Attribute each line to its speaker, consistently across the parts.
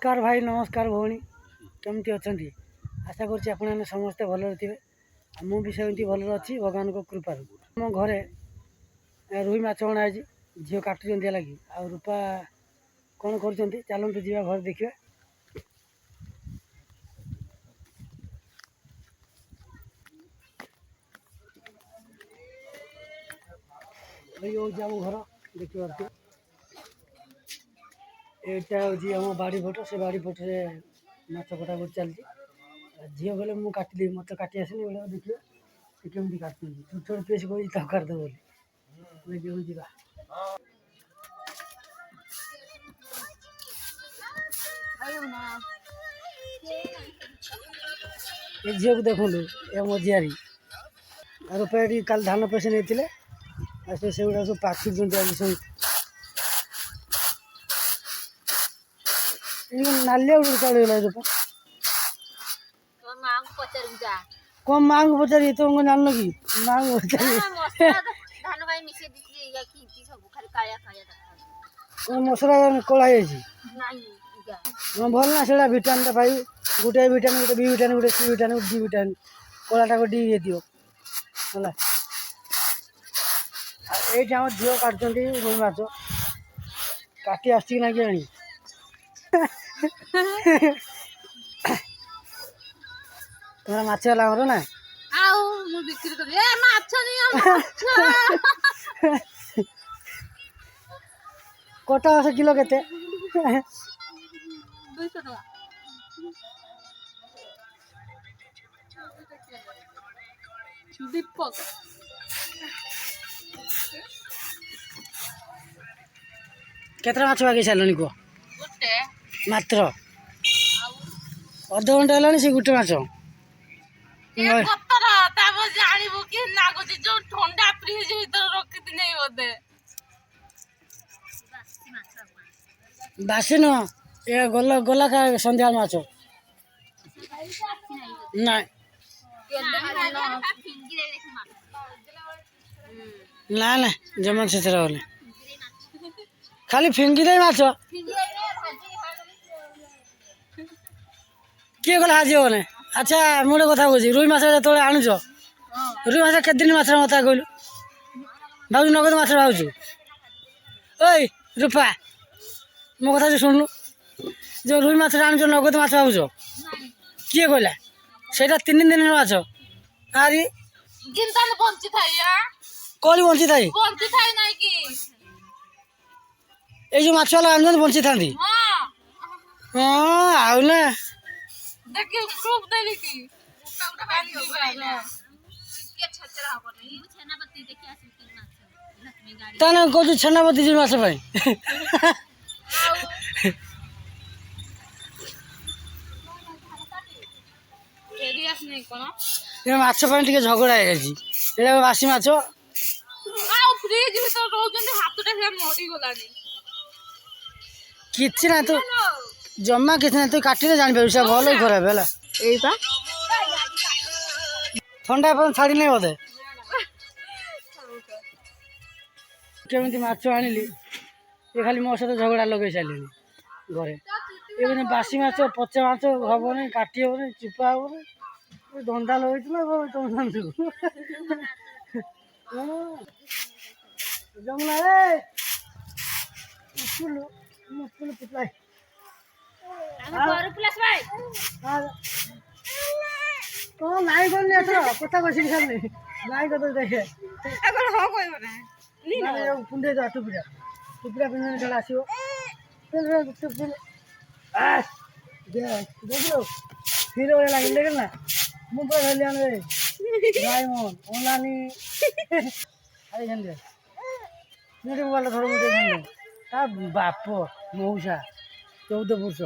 Speaker 1: नमस्कार भाई, नमस्कार भौणी, केमती अच्छा आशा करुँच आपने समस्ते भलरे थे। मुझे सेमती भलरे अच्छी भगवान को कृपा। मो घरे रुई माछ अणाई झील काटुं लगी आ रूपा कौन कर चलते जा घर देखिए। आम घर देखिए यहाँ हूँ आम बाड़ी फोटो से बाड़ी फोटो माछ कटा कट चलती झील बोले मुझे काटिदी मत काटी आसनी बोले देखिए से केमती काटुँ छोट छोट पीस कही काटदेव बोली जा झील को देखु ये मो झियारी रुपये काल धान पैसे नहीं से गुड़ा सब पाचुंट आज सब नालिया गुड़ चढ़ेगा रूपा कौन माँ को पचारि तुमको जान कि माँ को पचारि मसला कला भल ना से भिटामिन पाई गोटे भिटामिन गोटे बी भिटामिन गोटे सी भिटामिन डी भिटामिन कलाटा को डी ये दियो है ये आम झील काटुं रोई माछ काटी आसी ना कि तुम्हारा माछ वाला हमरो ना कटा आस किलो केते 200 टका दीपक केतरा माछ बाकी सारलनी को मात्र अध घंटा है से गोटे माछ बासी नुह ये गला गला का संध्या माछ ना ना ना जमन से खाली फिंगी दे माछ किए गला हाजी होने। अच्छा मुझे कथा कह रुई माछ जो आणुच रुई माछ के दिन माछ मत कहलु भाव नगद माछ भावु ओई रूपा मो कथा जो शुणु जो रुई माछ आणुच नगद माछ भावुच किए कहला से 3 दिन माछ आरी कौन बंची थाई ये जो माछ वाला आन बंची था हाँ आउ ना कौन छेनापति जी माछ भाई ये माछ टे झगड़ा है बासी माछ किसी ना तो जमा किसी ना तो काटे जान पार भल ही खराब है ठंडा छाड़ी नहीं बोधे केमी माछ आनिली ये खाली मो सहित झगड़ा लगे सारे घरे ये बासी माछ पचा माछ हम नहीं काटी हम नहीं चिपा हम नहीं धंदा लगे तुम जमला पिटलाई नाई करनी कथा कसी खाली नाई कत देखे पुंडे जा टुपिरा टुपिरा पिंधे चला आसो देखो हिरो लगे देख ना मुझे धरलियान डायमंड ओलानी अरे झंडे मेरे वाला थोड़ा मुझे झंडे का बाप मऊसा 14 वर्ष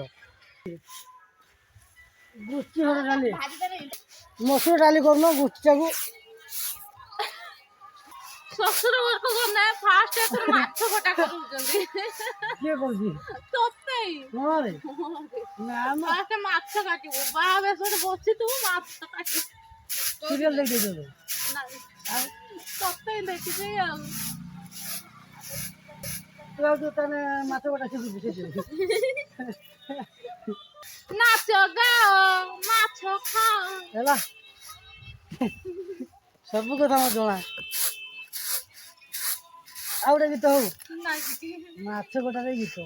Speaker 1: गुच्ची हो डाली मसूर डाली करना गुच्चा को ससुर घर को करना है फास्ट है तो माछ कटा करूचंदी के कोसी तोते हां रे ना फास्ट माछ काटिबो बाबे सोड बछि तू माछ काटि सीरियल देख दे ना तोते देखि जे तो तने माछ कटा से
Speaker 2: ନାଚ ଗାଅ ମାଛ ଖାଅ
Speaker 1: ହେଲା ସବୁ କଥା ମୋର ଜଣା। ଆଉ ଗୋଟେ ଗୀତ ହଉ ମାଛ କଟାରେ ଗୀତ।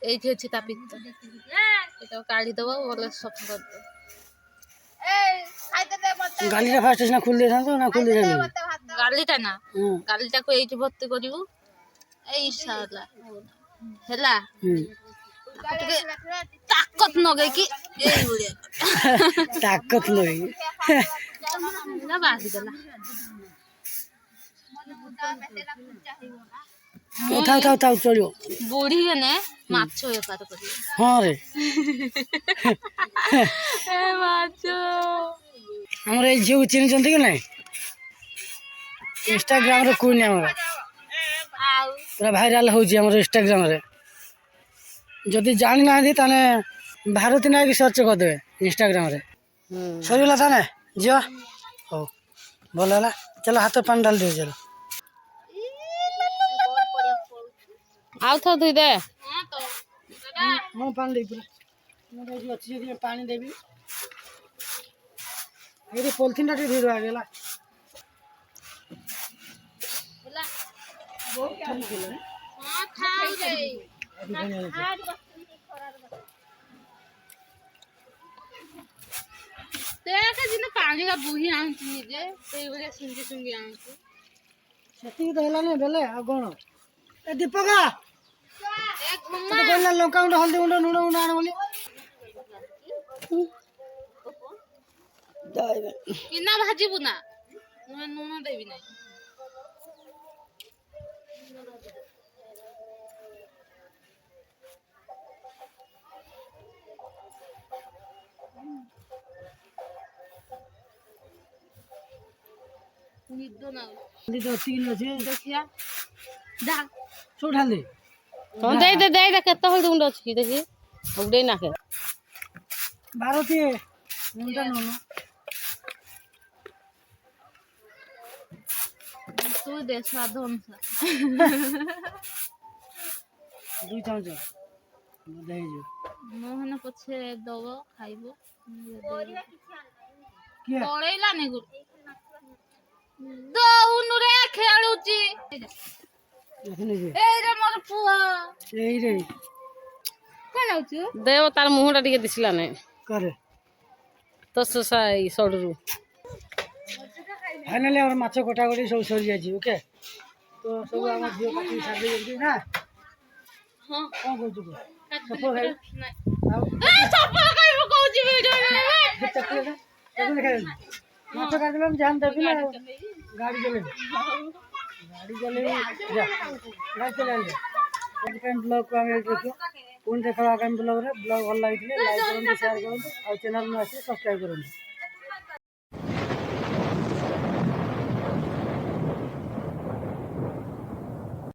Speaker 2: ଏଇଠି ଅଛି ତା ପିତ ଏଟାକୁ କାଢିଦବ ଭଲ ସଫା କରିଦବ।
Speaker 1: ଗାଲିଟା ଫାଷ୍ଟ ସିନା ଖୋଲି ଦେଇଥାନ୍ତ ନା ଖୋଲି ଦେଇଥାନ୍ତି।
Speaker 2: ଗାଲିଟା ନା
Speaker 1: ହୁଁ
Speaker 2: ଗାଲିଟାକୁ ଏଇଠି ଭର୍ତ୍ତି କରିବୁ ଏଇ ସାରା ହେଲା
Speaker 1: ହୁଁ
Speaker 2: ଟିକେ ତାକତ ନଗେଇକି ଏଇଭଳିଆ
Speaker 1: ତାକତ ଲଗେଇ
Speaker 2: ବାହାରିଦେଲା।
Speaker 1: ଥାଉ ଥାଉ ଥାଉ ଚଳିବ।
Speaker 2: ବୁଢୀ ହେନେ ମାଛ ବେପାର କରିବ।
Speaker 1: ହଁ ରେ
Speaker 2: ମାଛ
Speaker 1: ଆମର ଏଇ ଝିଅକୁ ଚିହ୍ନିଛନ୍ତି କି ନାଇଁ? ଇନଷ୍ଟାଗ୍ରାମରେ କୁଇନି ଆମର
Speaker 2: ଆଉ
Speaker 1: ପୁରା ଭାଇରାଲ ହଉଛି ଆମର ଇନଷ୍ଟାଗ୍ରାମରେ। ଯଦି ଜାଣିନାହାନ୍ତି ତାହେଲେ ଭାରତୀ ନାୟକ ସର୍ଚ୍ଚ କରିଦେବେ ଇନଷ୍ଟାଗ୍ରାମରେ। ସରିଗଲା ତାହେଲେ ଝିଅ ହଉ ଭଲ ହେଲା। ଚାଲ ହାତ ପାଣି ଡାଲି ଦେଇ ଚାଲ।
Speaker 2: ଆଉ ଥର ଧୁଇ ଦେ
Speaker 1: ମୁଁ ପାଣି ଦେବି ପୁରା ମୁଁ ଏଇଠି ଅଛି ଯଦି ପାଣି ଦେବି। ଏଇଠି ପଲିଥିନଟା ଟିକେ ଧୋଇ ଦେବା ହେଲା।
Speaker 2: ପାଣି କା ବୁହି ଆଣୁଛି ନିଜେ ସେଇଭଳିଆ ଶୁଙ୍ଗି ଆଣୁଛୁ।
Speaker 1: ସେତିକି ତ ହେଲାନି ବେଲେ ଆଉ କଣ? ଏ ଦୀପକା କହିଲା ଲଙ୍କାଗୁଣ୍ଡ ହଳଦୀ ଗୁଣ୍ଡ ଲୁଣ ଗୁଣ୍ଡ ଆଣ ବୋଲି।
Speaker 2: କିନା ଭାଜିବୁ ନା ଲୁଣ ଦେବି ନାହିଁ। ନିଦ ନା ଦେଖିଆ ଯା
Speaker 1: ସବୁ ଢାଲି ଦେ।
Speaker 2: ହଁ ଦେଇ କେତେ ହଳଦୀ ଗୁଣ୍ଡ ଅଛି କି ଦେଖି ହଉଡେଇ ନାକେ
Speaker 1: ଭାରତୀ ମୁଣ୍ଡା ନୁହଁ
Speaker 2: ତୁ ଦେ ସ୍ୱାଦ ଅନୁସାରେ
Speaker 1: 2 ଚାମଚ ବୋଧେ ହେଇଯିବ।
Speaker 2: ମୋହନ ପଛେ ଦବ ଖାଇବ
Speaker 1: କିଏ
Speaker 2: ପଳେଇଲାନି ଦଉନୁ ରେ ଖେଳୁଛି। ଏଇରେ ମୋର ପୁଅ
Speaker 1: ଏଇରେ
Speaker 2: ଦେବ ତାର ମୁହଁ ଟା ଟିକେ ଦିଶିଲା ନାଇଁ
Speaker 1: କରେ
Speaker 2: ତ ସଡୁରୁ
Speaker 1: ଫାଇନାଲି ଆମର ମାଛ କଟାକଟି ସବୁ ସରିଯାଇଛି। ଓକେ ତ ସବୁ ଆମ ଝିଅ କାଟିକି ଛାଡ଼ି ଦେଇଛନ୍ତି ନା
Speaker 2: ହଁ
Speaker 1: କଣ କହୁଛୁ କହ? ସଫଳ ଖାଇବୁ ଆଉ ମାଛ କାଟିଦେଲେ ମୁଁ ଧ୍ୟାନ ଦେବି ନା ଗାଡ଼ି ଚଲେଇବି ଯା ଗାଡ଼ି ଚଲେଇବି। ସେଥିପାଇଁ ବ୍ଲଗ୍କୁ ଆମେ ଏଇଠି ରଖିବା। ପୁଣି ଦେଖା ଆଗାମୀ ବ୍ଲଗ୍ରେ। ବ୍ଲଗ୍ ଭଲ ଲାଗିଥିଲେ ଲାଇକ୍ କରନ୍ତୁ, ସେୟାର କରନ୍ତୁ ଆଉ ଚ୍ୟାନେଲ୍ ନ ଆସିଲେ ସବସ୍କ୍ରାଇବ୍ କରନ୍ତୁ।